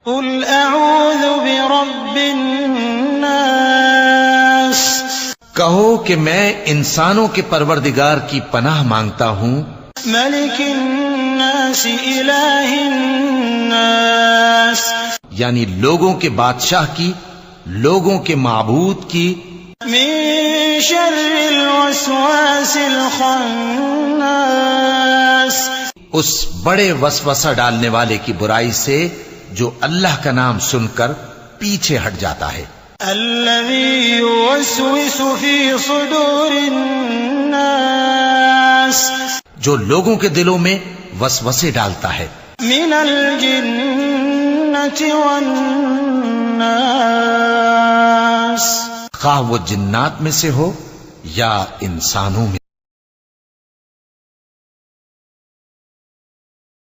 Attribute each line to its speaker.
Speaker 1: قل اعوذ برب الناس،
Speaker 2: کہو کہ میں انسانوں کے پروردگار کی پناہ مانگتا ہوں،
Speaker 1: ملک الناس الہ الناس،
Speaker 2: یعنی لوگوں کے بادشاہ کی، لوگوں کے معبود کی،
Speaker 1: من شر الوسواس الخناس،
Speaker 2: اس بڑے وسوسہ ڈالنے والے کی برائی سے جو اللہ کا نام سن کر پیچھے ہٹ جاتا ہے،
Speaker 1: الذي يوسوس في صدور الناس،
Speaker 2: جو لوگوں کے دلوں میں وسوسے ڈالتا ہے،
Speaker 1: من الجنة والناس،
Speaker 2: خواہ وہ جنات میں سے ہو یا انسانوں میں۔